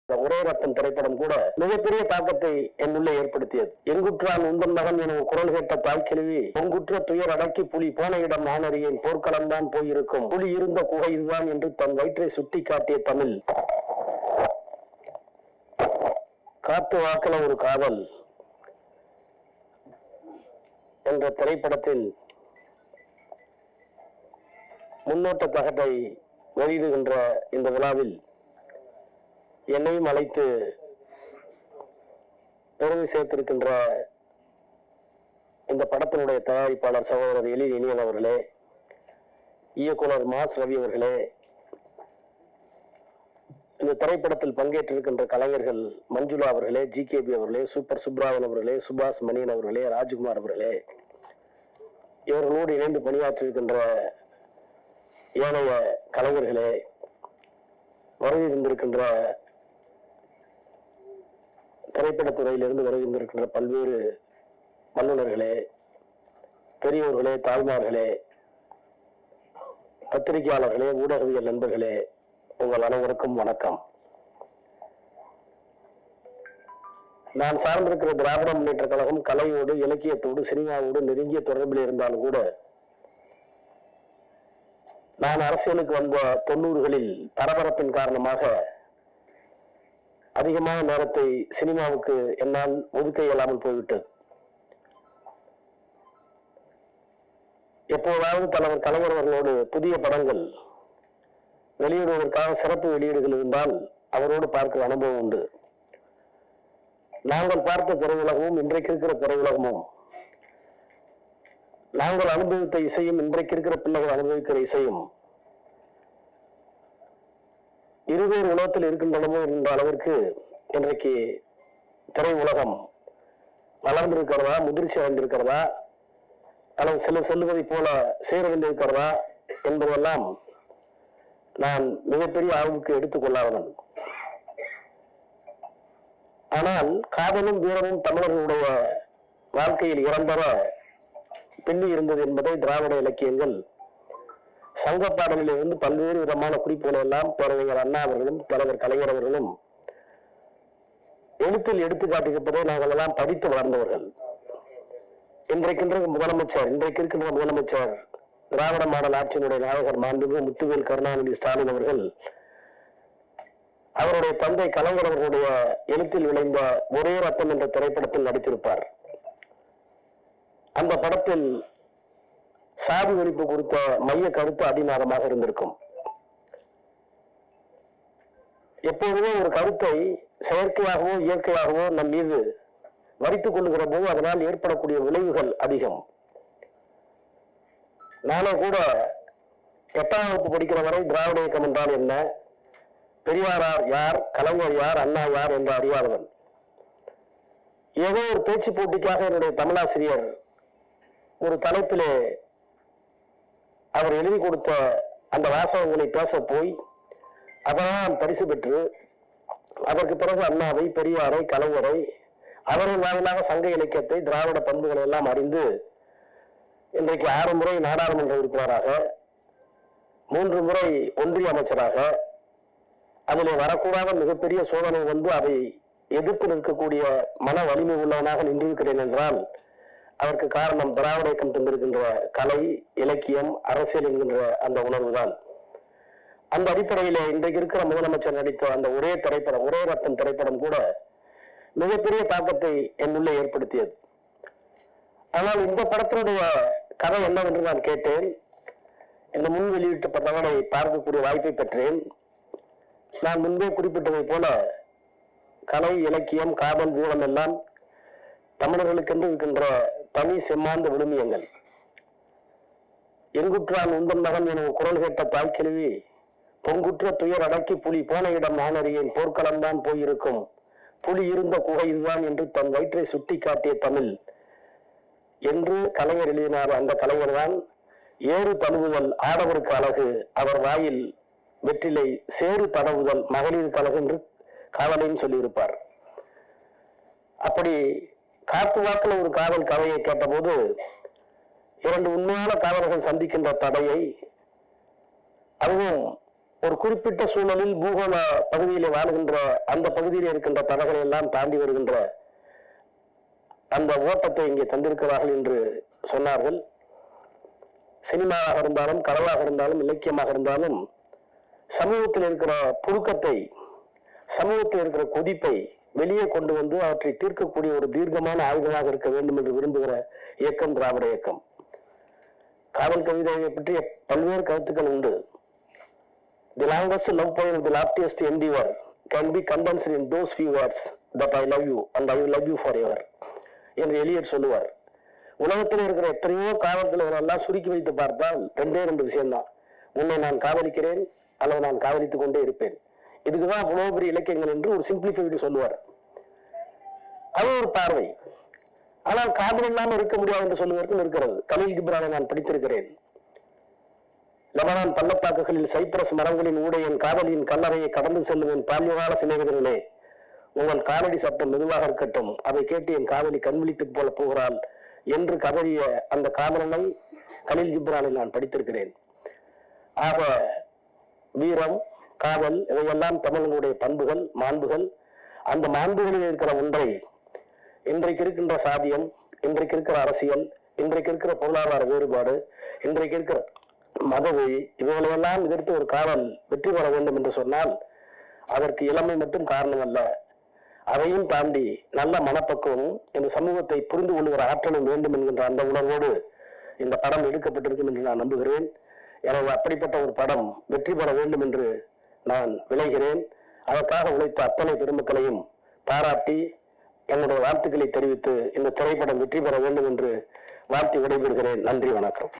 ஒரே ரத்தம் திரைப்படம் கூட மிகப்பெரிய தாக்கத்தை என்னுள்ளே ஏற்படுத்தியது. எங்குற்றான் உந்தன் மகன் என குரல் கேட்ட தாய்க்கிழவி, பொங்குற்ற துயர் அடக்கி புலி போன இடம் நான் அறியேன், போர்க்களம் தான் போயிருக்கும், புலி இருந்த குகை இதுதான் என்று தன் வயிற்றை சுட்டி காட்டிய தமிழ். காத்து வாக்குல ஒரு காதல் என்ற திரைப்படத்தின் முன்னோட்ட தகட்டை வெளியிடுகின்ற இந்த விழாவில் என்னையும் அழைத்து பெருமை சேர்த்திருக்கின்ற இந்த படத்தினுடைய தயாரிப்பாளர் சகோதரர் எழில் இனியன் அவர்களே, இயக்குனர் மாஸ் ரவி அவர்களே, இந்த திரைப்படத்தில் பங்கேற்றிருக்கின்ற கலைஞர்கள் மஞ்சுளா அவர்களே, ஜிகேபி அவர்களே, சூப்பர் சுப்ராவன் அவர்களே, சுபாஷ் மணியன் அவர்களே, ராஜ்குமார் அவர்களே, இவர்களோடு இணைந்து பணியாற்றிருக்கின்ற ஏனைய கலைஞர்களே, வருகை இருந்திருக்கின்ற திரைப்படத்துறையிலிருந்து வருகின்றிருக்கின்ற பல்வேறு வல்லுநர்களே, பெரியோர்களே, தாய்மார்களே, பத்திரிகையாளர்களே, ஊடகவியல் நண்பர்களே, உங்கள் அனைவருக்கும் வணக்கம். நான் சார்ந்திருக்கிற திராவிட முன்னேற்ற கழகம் கலையோடு, இலக்கியத்தோடு, சினிமாவோடு நெருங்கிய தொடர்பில் இருந்தாலும் கூட நான் அரசியலுக்கு வந்த 90களில் பரபரப்பின் காரணமாக அதிகமான நேரத்தை சினிமாவுக்கு என்னால் ஒதுக்க இயலாமல் போய்விட்டது. எப்போதாவது தலைவர் கலைஞர் அவர்களோடு புதிய படங்கள் வெளியிடுவதற்காக சிறப்பு வெளியீடுகள் இருந்தால் அவரோடு பார்க்கிற அனுபவம் உண்டு. நாங்கள் பார்த்த திரையுலகமும் இன்றைக்கு இருக்கிற திரையுலகமும், நாங்கள் அனுபவித்த இசையும் இன்றைக்கு இருக்கிற பிள்ளைகள் அனுபவிக்கிற இசையும் இருவேறு உலகத்தில் இருக்கின்றனமோ என்ற அளவிற்கு இன்றைக்கு திரையுலகம் வளர்ந்திருக்கிறதா, முதிர்ச்சி அடைந்திருக்கிறதா, அல்லது சில செல்வதை போல சீரழிந்திருக்கிறதா என்பதெல்லாம் நான் மிகப்பெரிய ஆய்வுக்கு எடுத்துக்கொள்ளாதவன். ஆனால் காதலும் வீரமும் தமிழர்களுடைய வாழ்க்கையில் இறந்தவ பின்னி இருந்தது என்பதை திராவிட இலக்கியங்கள் சங்க பாடலில் இருந்து பல்வேறு விதமான குறிப்புகளை எல்லாம் பேரறிஞர் அண்ணா அவர்களும் தலைவர் கலைஞர் அவர்களும் எழுத்தில் எடுத்து காட்டியிருப்பதை நாங்கள் எல்லாம் படித்து வளர்ந்தவர்கள். இன்றைக்கு இருக்கின்ற முதலமைச்சர் திராவிட மாடல் ஆட்சியினுடைய நாயகர் மாண்புமிகு முத்துவேல் கருணாநிதி ஸ்டாலின் அவர்கள் அவருடைய தந்தை கலைஞர் அவர்களுடைய எழுத்தில் விளைந்த ஒரே ரத்தம் என்ற திரைப்படத்தில் நடித்திருப்பார். அந்த படத்தில் சாதி ஒழிப்பு குறித்த மைய கருத்து அடிநாதமாக இருந்திருக்கும். எப்போதுமே ஒரு கருத்தை செயற்கையாகவோ இயற்கையாகவோ நம் மீது வரித்துக் கொள்ளுகிற போது அதனால் ஏற்படக்கூடிய விளைவுகள் அதிகம். நானே கூட 8ஆம் வகுப்பு படிக்கிற வரை திராவிட இயக்கம் என்றால் என்ன, பெரியாரார் யார், கலைஞர் யார், அண்ணா யார் என்று அறியாதவன். ஏதோ ஒரு பேச்சு போட்டிக்காக என்னுடைய தமிழாசிரியர் ஒரு தலைப்பிலே அவர் எழுதி கொடுத்த அந்த வாசகங்களை பேச போய் அதனால் பரிசு பெற்று அதற்கு பிறகு அண்ணாவை, பெரியாரை, கலைஞரை, அவரின் வாயிலாக சங்க இலக்கியத்தை, திராவிட பண்புகளை எல்லாம் அறிந்து இன்றைக்கு 6 முறை நாடாளுமன்ற உறுப்பினராக, 3 முறை ஒன்றிய அமைச்சராக, அதிலே வரக்கூடாத மிகப்பெரிய சோதனை வந்து அதை எதிர்த்து நிற்கக்கூடிய மன வலிமை உள்ளவனாக நின்றிருக்கிறேன் என்றால் அதற்கு காரணம் திராவிட இயக்கம் தந்திருக்கின்ற கலை, இலக்கியம், அரசியல் என்கின்ற அந்த உணர்வுதான். அந்த அடிப்படையிலே இன்றைக்கு இருக்கிற முதலமைச்சர் நடித்த அந்த ஒரே ரத்தம் திரைப்படம் கூட மிகப்பெரிய தாக்கத்தை என்னுள்ளே ஏற்படுத்தியது. ஆனால் இந்த படத்தினுடைய கதை என்னவென்று நான் கேட்டேன். இந்த முன் வெளியீட்டு தகவலை பார்க்கக்கூடிய வாய்ப்பை பெற்றேன். நான் முன்பே குறிப்பிட்டதை போல கலை, இலக்கியம், காதல், வீரம் எல்லாம் தமிழர்களுக்கென்று இருக்கின்ற தனி செம்மாந்த விழுமியங்கள். எங்குற்றான் உந்தன் மகன் என குரல் கேட்ட தாய்க்கிழவி, பொங்குற்ற துயர் அடக்கி புலி போன இடம் நான் அறியேன், போர்க்களம் தான் போயிருக்கும், புலி இருந்த குகை இதுதான் என்று தன் வயிற்றை சுட்டி காட்டிய தமிழ் என்று கலைஞர் எழுதினார். அந்த கலைஞர் தான் ஏறு தழுவுதல் ஆடவருக்கு அழகு, அவர் வாயில் வெற்றிலை, சேறு தடவுதல் மகளிருக்கு அழகு என்று காதலையும் சொல்லியிருப்பார். அப்படி காத்து வாக்குல ஒரு காதல் கதையை கேட்டபோது 2 உண்மையான காதலர்கள் சந்திக்கின்ற தடையை, அதுவும் ஒரு குறிப்பிட்ட சூழலில் பூகோள பகுதியிலே வாழுகின்ற அந்த பகுதியில் இருக்கின்ற தடைகளை எல்லாம் தாண்டி வருகின்ற அந்த ஓட்டத்தை இங்கே தந்திருக்கிறார்கள் என்று சொன்னார்கள். சினிமாவாக இருந்தாலும், கனவாக இருந்தாலும், இலக்கியமாக இருந்தாலும் சமூகத்தில் இருக்கிற புழுக்கத்தை, சமூகத்தில் இருக்கிற கொதிப்பை வெளியே கொண்டு வந்து அவற்றை தீர்க்கக்கூடிய ஒரு தீர்க்கமான ஆயுதமாக இருக்க வேண்டும் என்று விரும்புகிற இயக்கம் திராவிட இயக்கம். காதல் கவிதையை பற்றிய பல்வேறு கருத்துக்கள் உண்டு. The longest love poem, the loftiest endeavor can be condensed in those few words that I love you and I will love you forever என்று எலியட் சொல்லுவார். உலகத்தில் இருக்கிற எத்தனையோ காதல் எல்லாம் சுருக்கி வைத்து பார்த்தால் ரெண்டே விஷயம்தான். உன்னை நான் காதலிக்கிறேன் அல்லது நான் காதலித்துக் கொண்டே இருப்பேன். இதுக்குதான் அவ்வளவு பெரிய இலக்கியங்கள் என்று ஒரு சிம்பிளிஃபைடு சொல்லுவார். அது ஒரு பார்வை. ஆனால் காதல் இல்லாமல் இருக்க முடியாது என்று சொல்லுவதற்கும் இருக்கிறது. கலீல் கிப்ரானை நான் படித்திருக்கிறேன். லெபனான் பள்ளத்தாக்குகளில் சைப்ரஸ் மரங்களின் ஊடே என் காதலியின் கல்லறையை கடந்து செல்லும் என் பால்யகால சிநேகிதர்களே, உங்கள் காலடி சத்தம் மெதுவாக இருக்கட்டும், அதை கேட்டு என் காதலி கண்விழித்து போல போகிறாள் என்று கதறிய அந்த காதலனை கலீல் கிப்ரானில் நான் படித்திருக்கிறேன். ஆக வீரம், காதல் இவையெல்லாம் தமிழர்களுடைய பண்புகள், மாண்புகள். அந்த மாண்புகளில் இருக்கிற ஒன்றை இன்றைக்கு இருக்கின்ற சாதியம், இன்றைக்கு இருக்கிற அரசியல், இன்றைக்கு இருக்கிற பொருளாதார வேறுபாடு, இன்றைக்கு இருக்கிற மதவெறி, இவைகளையெல்லாம் எதிர்த்து ஒரு காதல் வெற்றி பெற வேண்டும் என்று சொன்னால் அதற்கு இளமை மட்டும் காரணம் அல்ல. அதையும் தாண்டி நல்ல மனப்பக்குவமும் இந்த சமூகத்தை புரிந்து கொள்கிற ஆற்றலும் வேண்டும் என்கின்ற அந்த உணர்வோடு இந்த படம் எடுக்கப்பட்டிருக்கும் என்று நான் நம்புகிறேன். எனவே அப்படிப்பட்ட ஒரு படம் வெற்றி பெற வேண்டும் என்று நான் விளைகிறேன். அதற்காக உழைத்த அத்தனை பெருமக்களையும் பாராட்டி என்னுடைய வாழ்த்துக்களை தெரிவித்து இந்த திரைப்படம் வெற்றி பெற வேண்டும் என்று வாழ்த்தி விடைபெறுகிறேன். நன்றி, வணக்கம்.